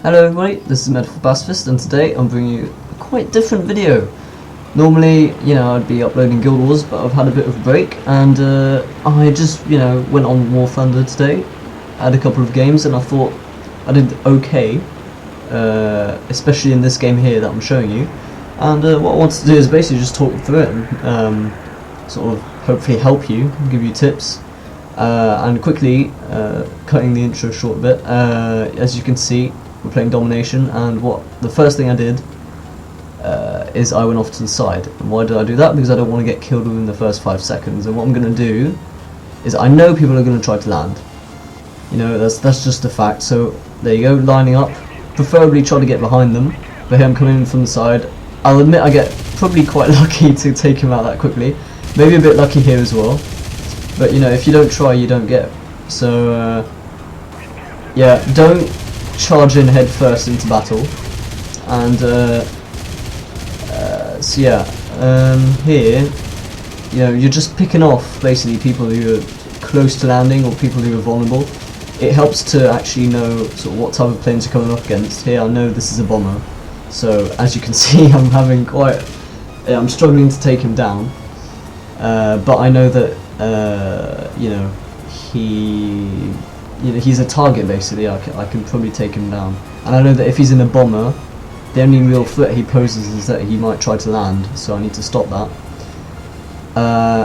Hello everybody, this is Medical Pacifist, and today I'm bringing you a quite different video. Normally, I'd be uploading Guild Wars, but I've had a bit of a break, and I just, went on War Thunder today, had a couple of games, and I thought I did okay, especially in this game here that I'm showing you. And what I wanted to do is basically just talk through it, and sort of hopefully help you, give you tips. And quickly, cutting the intro short a bit, as you can see, we're playing domination, and the first thing I did is I went off to the side. And why did I do that? Because I don't want to get killed within the first 5 seconds. And what I'm going to do is, I know people are going to try to land. That's just a fact. So there you go, lining up. Preferably try to get behind them. But here I'm coming in from the side. I'll admit I get probably quite lucky to take him out that quickly. Maybe a bit lucky here as well. But if you don't try, you don't get. So yeah, don't charge in head first into battle. And so yeah, here, you're just picking off basically people who are close to landing or people who are vulnerable. It helps to actually know sort of what type of planes you're coming up against. Here I know this is a bomber, so as you can see, I'm struggling to take him down. But I know that he's a target basically. I can probably take him down, and I know that if he's in a bomber, the only real threat he poses is that he might try to land, so I need to stop that.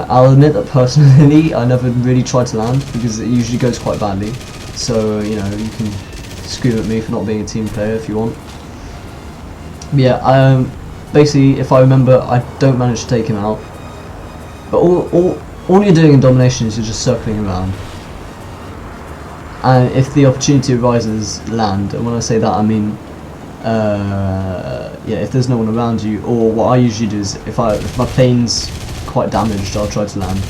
I'll admit that personally I never really try to land because it usually goes quite badly, so you can scream at me for not being a team player if you want. But yeah, basically if I remember, I don't manage to take him out, but all you're doing in domination is you're just circling around, and if the opportunity arises, land. And when I say that, I mean if there's no one around you, or what I usually do is if my plane's quite damaged, I'll try to land.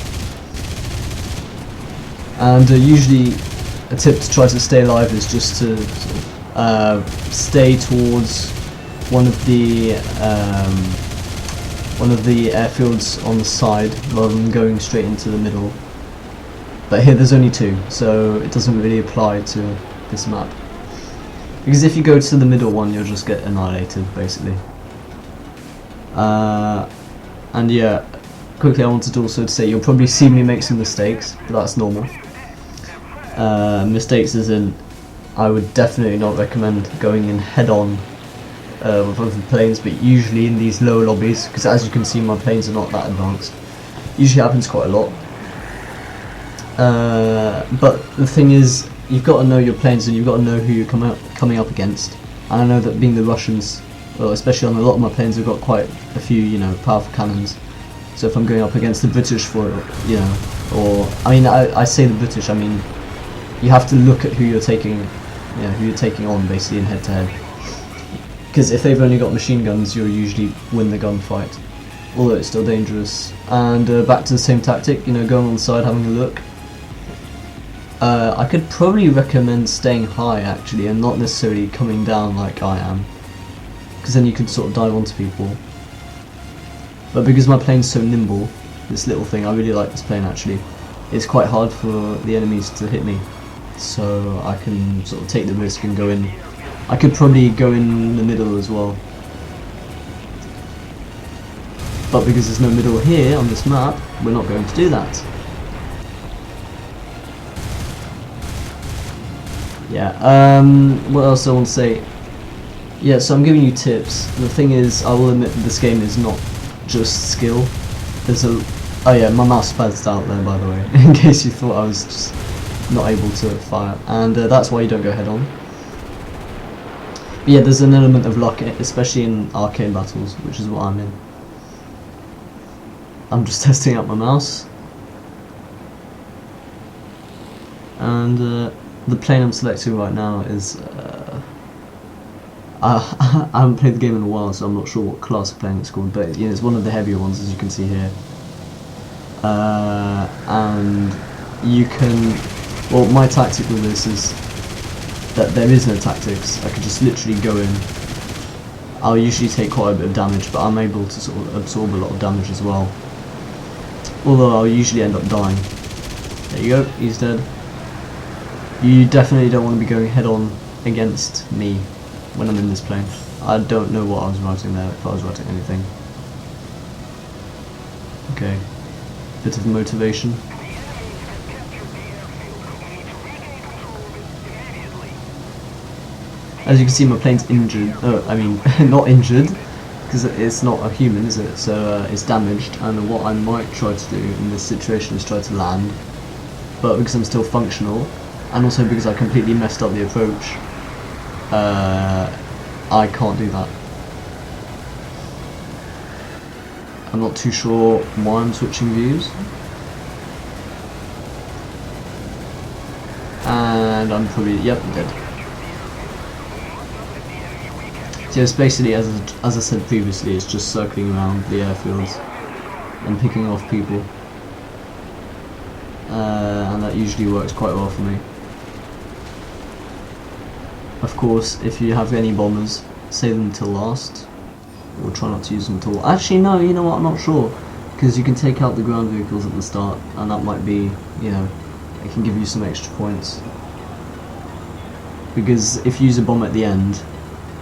And usually a tip to try to stay alive is just to stay towards one of the airfields on the side rather than going straight into the middle. But here there's only 2, so it doesn't really apply to this map. Because if you go to the middle one, you'll just get annihilated, basically. And yeah, quickly I wanted also to say, you'll probably see me make some mistakes, but that's normal. Mistakes as in, I would definitely not recommend going in head-on with other planes, but usually in these lower lobbies, because as you can see my planes are not that advanced. Usually happens quite a lot. But the thing is, you've got to know your planes and you've got to know who you're coming up against. And I know that being the Russians, well, especially on a lot of my planes, have got quite a few, powerful cannons. So if I'm going up against the British for it, or I mean, I say the British, I mean, you have to look at who you're taking, who you're taking on basically in head-to-head. Because if they've only got machine guns, you'll usually win the gunfight, although it's still dangerous. And back to the same tactic, going on the side, having a look. I could probably recommend staying high actually, and not necessarily coming down like I am, because then you could sort of dive onto people. But because my plane's so nimble, this little thing, I really like this plane actually, it's quite hard for the enemies to hit me, so I can sort of take the risk and go in. I could probably go in the middle as well, but because there's no middle here on this map, we're not going to do that. Yeah, what else I want to say? Yeah, so I'm giving you tips. The thing is, I will admit that this game is not just skill. There's oh yeah, my mouse spazzed out there, by the way, in case you thought I was just not able to fire. And that's why you don't go head on. But yeah, there's an element of luck, especially in arcade battles, which is what I'm in. I'm just testing out my mouse. And the plane I'm selecting right now is, I haven't played the game in a while, so I'm not sure what class of plane it's called, but it's one of the heavier ones, as you can see here. And you can, well, my tactic with this is that there is no tactics. I could just literally go in. I'll usually take quite a bit of damage, but I'm able to sort of absorb a lot of damage as well. Although I'll usually end up dying. There you go, he's dead. You definitely don't want to be going head on against me. when I'm in this plane. I don't know what I was writing there, if I was writing anything. Okay, bit of motivation. As you can see, my plane's injured. I mean, not injured, because it's not a human, is it? So it's damaged, and what I might try to do in this situation is try to land. But because I'm still functional, and also because I completely messed up the approach, I can't do that. I'm not too sure why I'm switching views. And I'm probably, yep, dead. So it's basically, as I said previously, it's just circling around the airfields and picking off people. And that usually works quite well for me. Of course, if you have any bombers, save them till last, or try not to use them at all. Actually, no, you know what, I'm not sure, because you can take out the ground vehicles at the start, and that might be, you know, it can give you some extra points. Because if you use a bomb at the end,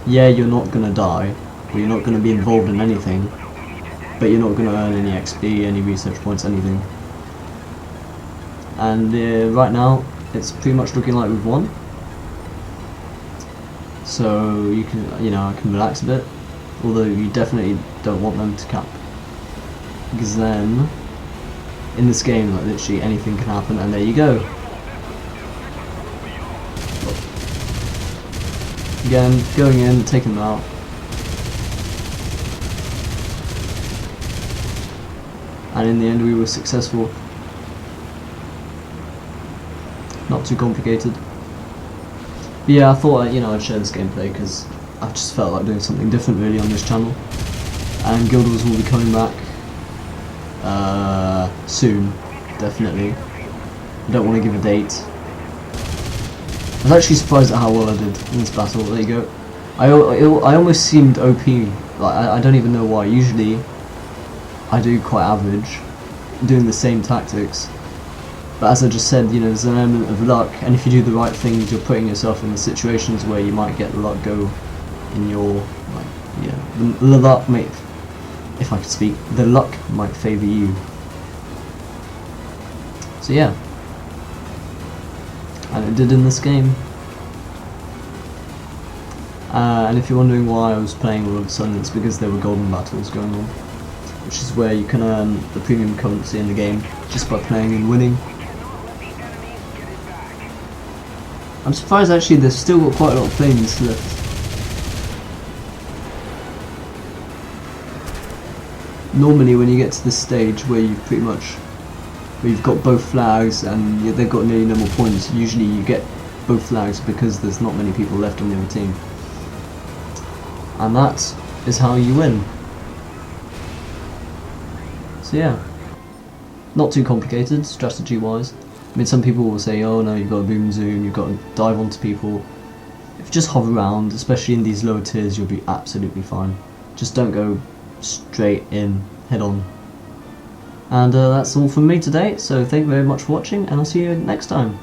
yeah, you're not going to die, or you're not going to be involved in anything, but you're not going to earn any XP, any research points, anything. And right now, it's pretty much looking like we've won. So you can, you know, I can relax a bit, although you definitely don't want them to cap, because then in this game, like, literally anything can happen, and there you go. Again, going in, taking them out. And in the end we were successful. Not too complicated. But yeah, I thought, you know, I'd share this gameplay because I just felt like doing something different really on this channel. And Guild Wars will be coming back soon, definitely. I don't want to give a date. I was actually surprised at how well I did in this battle. There you go. I almost seemed OP. Like I don't even know why. Usually I do quite average, doing the same tactics. But as I just said, you know, there's an element of luck, and if you do the right things, you're putting yourself in the situations where you might get the luck go in your, like, yeah, the luck might, if I could speak, the luck might favour you. So yeah. And it did in this game. And if you're wondering why I was playing all of a sudden, it's because there were golden battles going on, which is where you can earn the premium currency in the game just by playing and winning. I'm surprised actually there's still got quite a lot of planes left. Normally when you get to this stage where you've pretty much, where you've got both flags and they've got nearly no more points, usually you get both flags because there's not many people left on the other team. And that is how you win. So yeah, not too complicated strategy wise. I mean, some people will say, oh no, you've got to boom and zoom, you've got to dive onto people. If you just hover around, especially in these lower tiers, you'll be absolutely fine. Just don't go straight in, head on. And that's all from me today, so thank you very much for watching, and I'll see you next time.